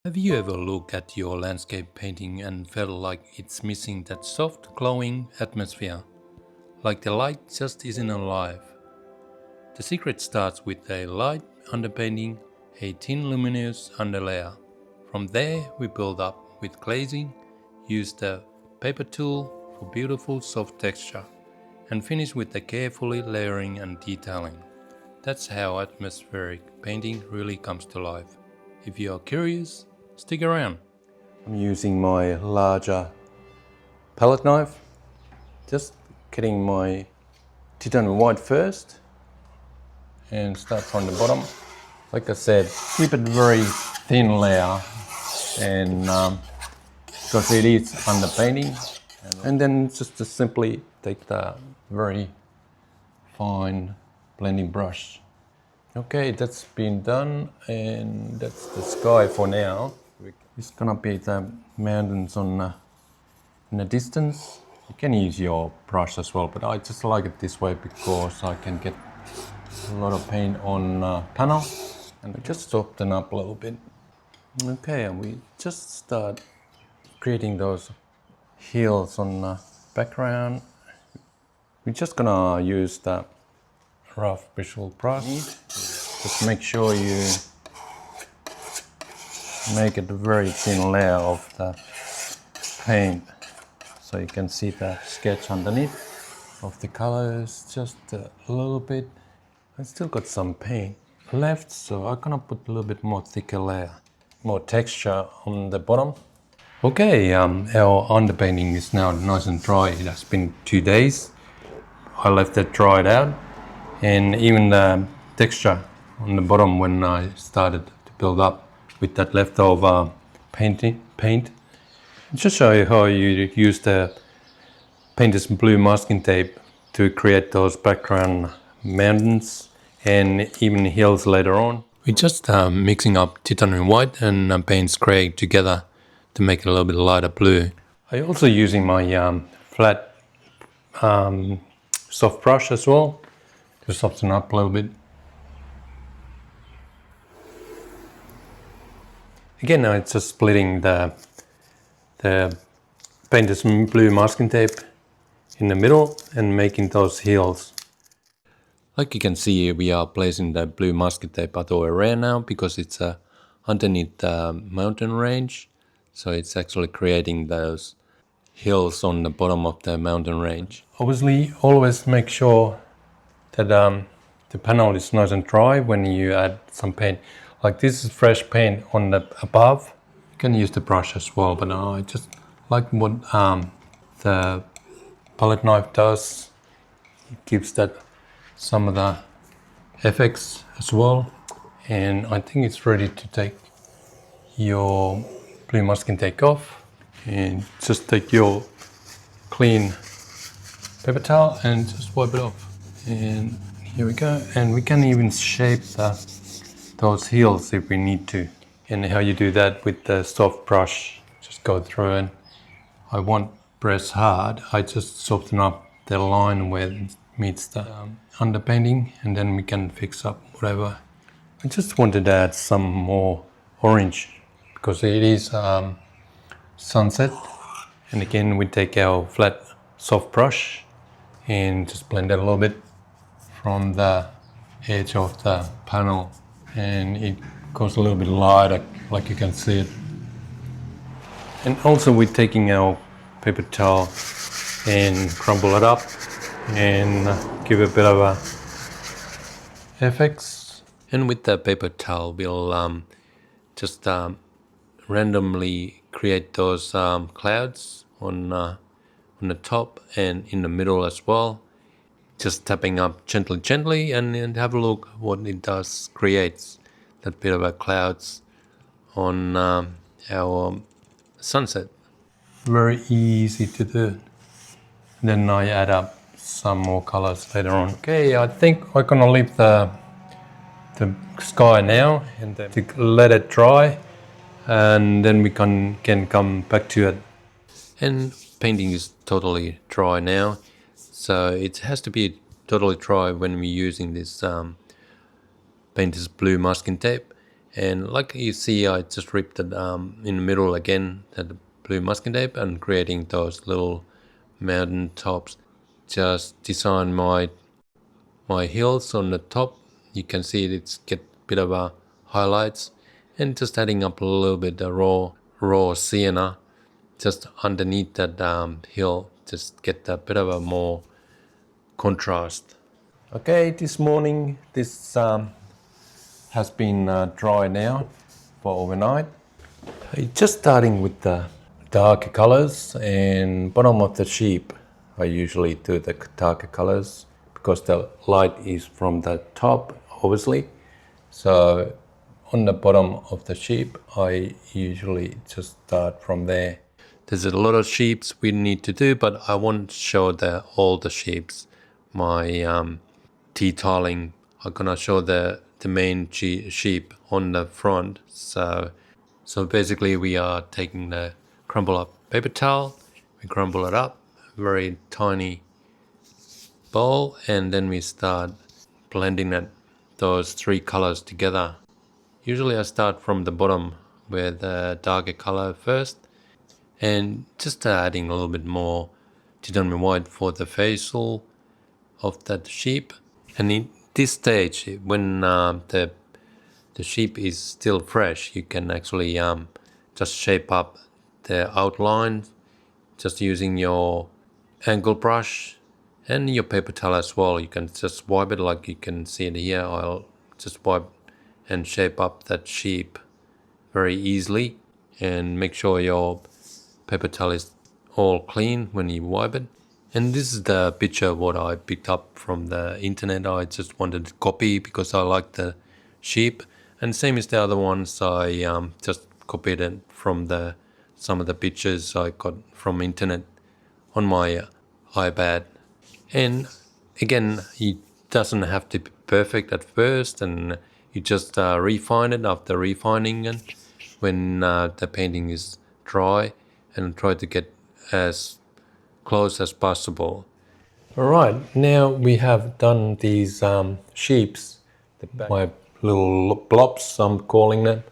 Have you ever looked at your landscape painting and felt like it's missing that soft, glowing atmosphere? Like the light just isn't alive? The secret starts with a light underpainting, a thin luminous underlayer. From there, we build up with glazing, use the paper tool for beautiful soft texture, and finish with the carefully layering and detailing. That's how atmospheric painting really comes to life. If you are curious, stick around. I'm using my larger palette knife, just getting my titanium white first and start from the bottom. Like I said, keep it very thin layer and because it is underpainting, and then just to simply take the very fine blending brush. Okay, that's been done, and that's the sky for now. It's gonna be the mountains in the distance. You can use your brush as well, but I just like it this way because I can get a lot of paint on panel, and just soften up a little bit. Okay, and we just start creating those hills on the background. We're just gonna use the rough visual brush. Just make sure you make it a very thin layer of the paint so you can see the sketch underneath of the colors just a little bit. I still got some paint left, so I'm gonna put a little bit more thicker layer, more texture on the bottom. Okay, our underpainting is now nice and dry. It has been 2 days. I left it dried out, and even the texture on the bottom when I started to build up with that leftover paint. Just show you how you use the painter's blue masking tape to create those background mountains and even hills later on. We're just mixing up titanium white and Payne's grey together to make it a little bit lighter blue. I'm also using my flat soft brush as well to soften up a little bit. Again, now it's just splitting the painter's blue masking tape in the middle and making those hills. Like you can see, we are placing the blue masking tape other way around now because it's underneath the mountain range. So it's actually creating those hills on the bottom of the mountain range. Obviously, always make sure that the panel is nice and dry when you add some paint. Like this is fresh paint on the above. You can use the brush as well, but I just like what the palette knife does. It gives that some of the effects as well, and I think it's ready to take your blue masking tape off, and just take your clean paper towel and just wipe it off. And here we go, and we can even shape those hills if we need to. And how you do that with the soft brush, just go through, and I won't press hard, I just soften up the line where it meets the underpainting, and then we can fix up whatever. I just wanted to add some more orange because it is sunset, and again we take our flat soft brush and just blend it a little bit from the edge of the panel, and it goes a little bit lighter, like you can see it. And also we're taking our paper towel and crumble it up and give a bit of a effects. And with the paper towel we'll just randomly create those clouds on the top and in the middle as well. Just tapping up gently and have a look what it does, creates that bit of a clouds on our sunset. Very easy to do. Then I add up some more colors later on. Okay, I think I'm gonna leave the sky now and then to let it dry, and then we can come back to it. And painting is totally dry now, so it has to be totally dry when we're using this painter's blue masking tape. And like you see, I just ripped it in the middle again, that blue masking tape, and creating those little mountain tops. Just design my hills on the top. You can see it's get a bit of a highlights, and just adding up a little bit of raw sienna just underneath that hill, just get a bit of a more contrast. Okay, this morning this has been dry now for overnight. Just starting with the darker colors, and bottom of the sheep I usually do the darker colors because the light is from the top obviously. So on the bottom of the sheep I usually just start from there. There's a lot of sheeps we need to do, but I won't show all the sheeps. My detailing, I'm gonna show the main sheep on the front. So basically we are taking the crumble up paper towel, we crumble it up, very tiny bowl, and then we start blending those three colors together. Usually I start from the bottom with the darker color first, and just adding a little bit more titanium white for the facial of that sheep. And in this stage, when the sheep is still fresh, you can actually just shape up the outline just using your angle brush and your paper towel as well. You can just wipe it like you can see it here. I'll just wipe and shape up that sheep very easily, and make sure your paper towel is all clean when you wipe it. And this is the picture what I picked up from the internet. I just wanted to copy because I like the sheep, and same as the other ones, I just copied it from some of the pictures I got from internet on my iPad. And again, it doesn't have to be perfect at first, and you just refine it after refining it when the painting is dry, and try to get as close as possible. All right, now we have done these sheeps, my little blobs I'm calling it,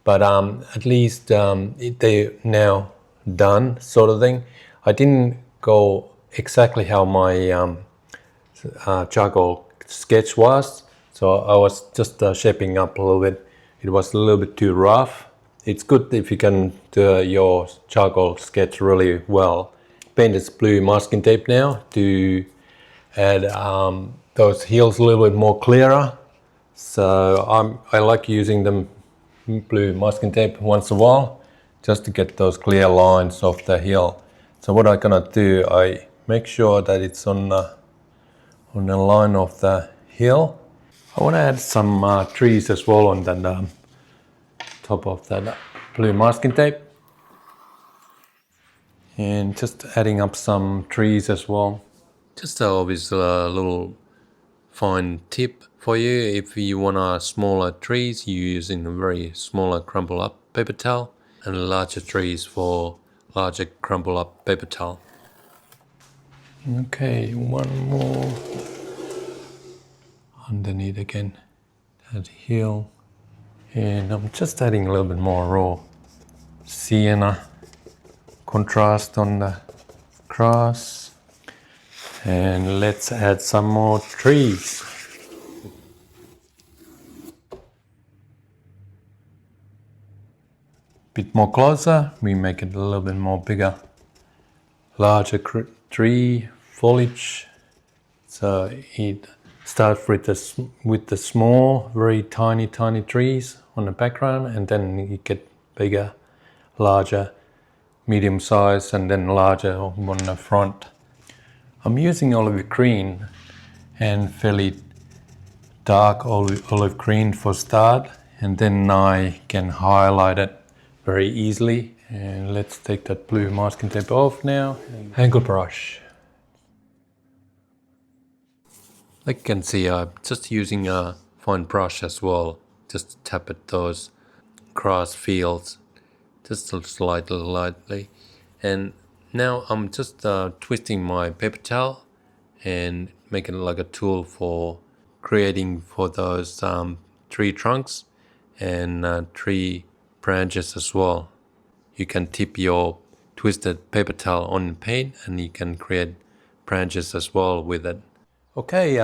but at least they're now done, sort of thing. I didn't go exactly how my charcoal sketch was, so I was just shaping up a little bit. It was a little bit too rough. It's good if you can do your charcoal sketch really well. Paint this blue masking tape now to add those heels a little bit more clearer. So I like using the blue masking tape once in a while just to get those clear lines of the heel. So what I'm gonna do, I make sure that it's on the line of the heel. I want to add some trees as well on the top of that blue masking tape, and just adding up some trees as well. Just always a little fine tip for you: if you want smaller trees, you using a very smaller crumple up paper towel, and larger trees for larger crumple up paper towel. Okay, one more underneath again, that heel, and I'm just adding a little bit more raw sienna contrast on the grass, and let's add some more trees. Bit more closer, we make it a little bit more bigger, larger tree foliage. So it starts with the small, very tiny trees on the background, and then you get bigger, larger, medium size, and then larger on the front. I'm using olive green and fairly dark olive green for start, and then I can highlight it very easily. And let's take that blue masking tape off now. Angle brush. Like you can see, I'm just using a fine brush as well, just to tap at those grass fields, just slightly lightly. And now I'm just twisting my paper towel and making it like a tool for creating for those tree trunks. and 3 branches as well. You can tip your twisted paper towel on paint and you can create branches as well with it. Okay,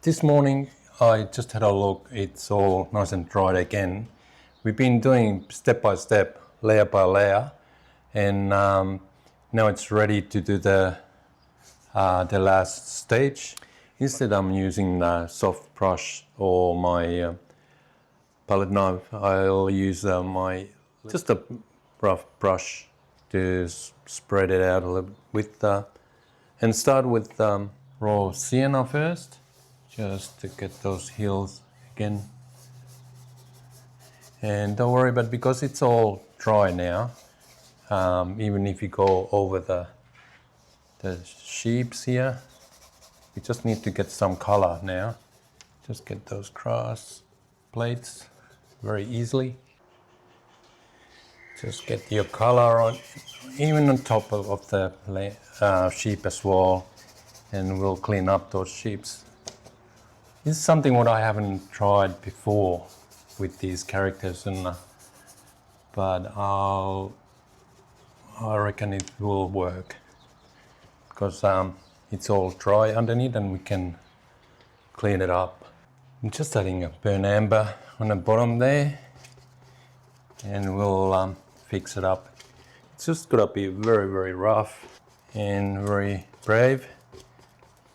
this morning I just had a look. It's all nice and dried again. We've been doing step by step, layer by layer, and now it's ready to do the last stage. Instead, I'm using a soft brush or my palette knife. I'll use my just a rough brush to spread it out a little with and start with raw sienna first, just to get those hills again. And don't worry, but because it's all dry now, even if you go over the sheeps here, we just need to get some color now. Just get those grass plates very easily. Just get your color on, even on top of the sheep as well, and we'll clean up those sheeps. This is something what I haven't tried before with these characters, but I reckon it will work because it's all dry underneath and we can clean it up. I'm just adding a burnt amber on the bottom there, and we'll fix it up. It's just gotta be very, very rough and very brave.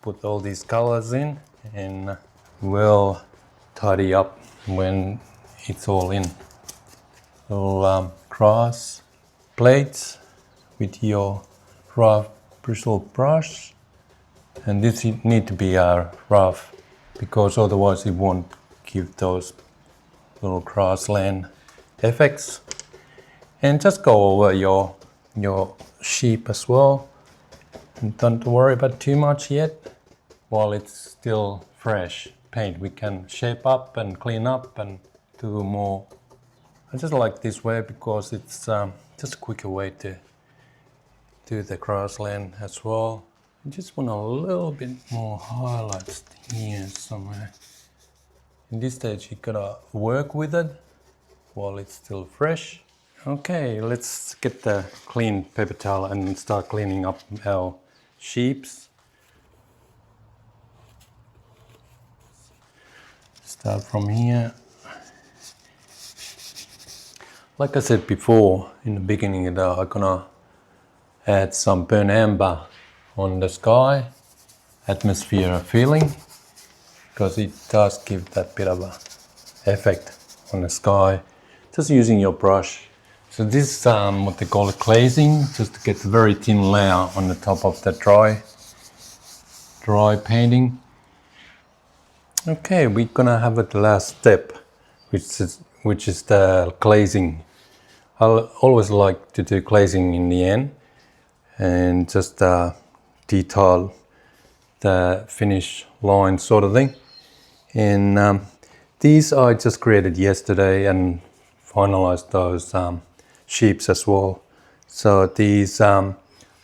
Put all these colors in and we'll tidy up when it's all in. Little grass plates with your rough bristle brush, and this need to be rough because otherwise it won't give those little grassland effects. And just go over your sheep as well, and don't worry about too much yet while it's still fresh paint. We can shape up and clean up and do more. I just like this way because it's just a quicker way to do the grassland as well. I just want a little bit more highlights here somewhere. In this stage you gotta work with it while it's still fresh. Okay, let's get the clean paper towel and start cleaning up our sheeps. Start from here. Like I said before in the beginning, I'm gonna add some burnt amber on the sky, atmosphere feeling, because it does give that bit of a effect on the sky. Just using your brush. So this is what they call it, glazing, just to get a very thin layer on the top of the dry painting. Okay, we're gonna have the last step, which is the glazing. I always like to do glazing in the end and just detail the finish line sort of thing. And these I just created yesterday and finalized those sheeps as well. So these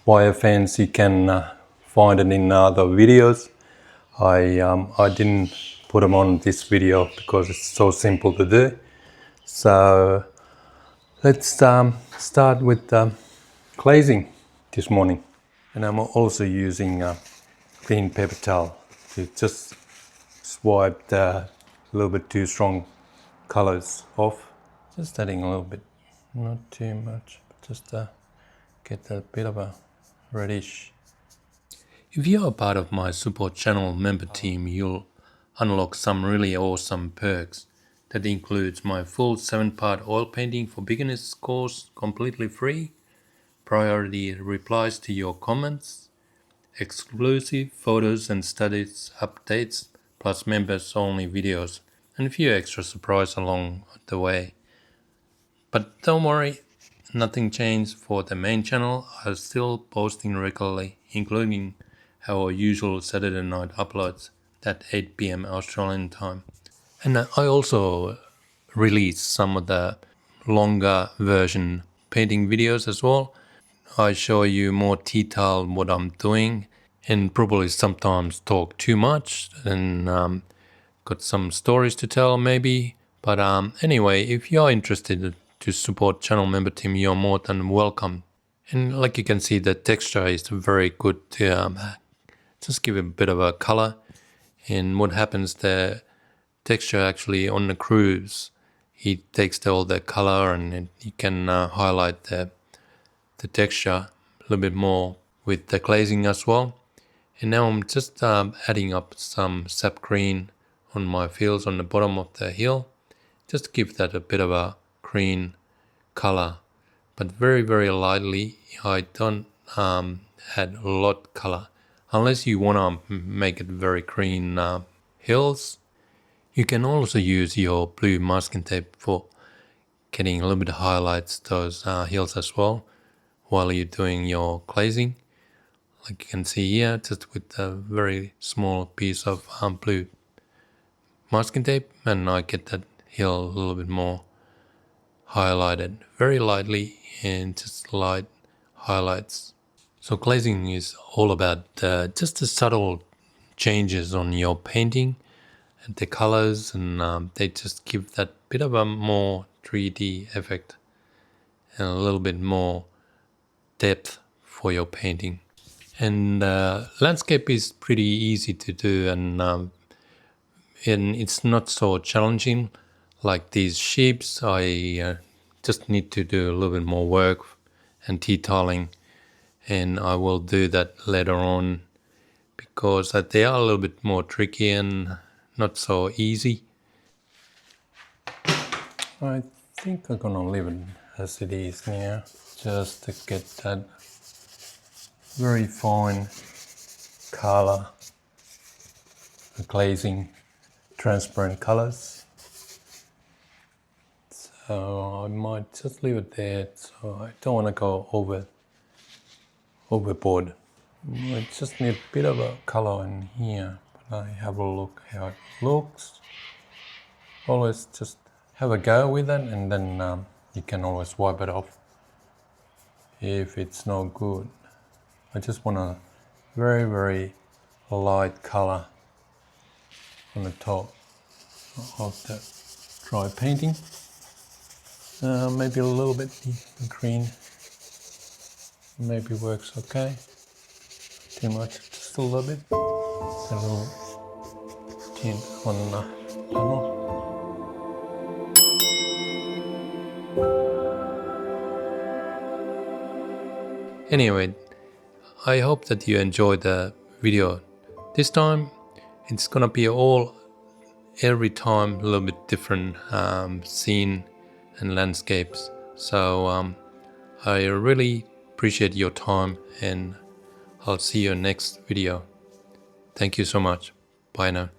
wire fence, you can find it in other videos. I didn't put them on this video because it's so simple to do. So let's start with glazing this morning. And I'm also using clean paper towel to just swipe the little bit too strong colors off. Just adding a little bit, not too much, but just get a bit of a reddish. If you are part of my support channel member team, you'll unlock some really awesome perks. That includes my full 7-part oil painting for beginners course completely free, priority replies to your comments, exclusive photos and studies updates, plus members only videos, and a few extra surprises along the way. But don't worry, nothing changed for the main channel. I'm still posting regularly, including our usual Saturday night uploads at 8 PM Australian time. And I also released some of the longer version painting videos as well. I show you more detail what I'm doing and probably sometimes talk too much and got some stories to tell maybe, But anyway, if you're interested to support channel member team, you're more than welcome. And like you can see, the texture is very good to just give it a bit of a color. And what happens, the texture actually on the cruise, it takes all the color, and you can highlight the texture a little bit more with the glazing as well. And now I'm just adding up some sap green on my fields on the bottom of the hill, just to give that a bit of a green color, but very, very lightly. I don't add a lot color unless you want to make it very green hills. You can also use your blue masking tape for getting a little bit of highlights those hills as well while you're doing your glazing. Like you can see here, just with a very small piece of blue masking tape, and I get that hill a little bit more highlighted very lightly, and just light highlights. So glazing is all about just the subtle changes on your painting and the colors, and they just give that bit of a more 3D effect and a little bit more depth for your painting. And landscape is pretty easy to do, and it's not so challenging. Like these sheeps, I just need to do a little bit more work and detailing, and I will do that later on because they are a little bit more tricky and not so easy. I think I'm gonna leave it as it is now, just to get that very fine color, the glazing, transparent colors. So I might just leave it there, so I don't want to go overboard. I just need a bit of a color in here, but I have a look how it looks. Always just have a go with it, and then you can always wipe it off if it's no good. I just want a very, very light color on the top of the dry painting. Maybe a little bit green, maybe works okay. Too much, just a little bit. A little tint on the tunnel. Anyway, I hope that you enjoyed the video. This time it's gonna be every time a little bit different scene and landscapes. So I really appreciate your time, and I'll see you next video. Thank you so much. Bye now.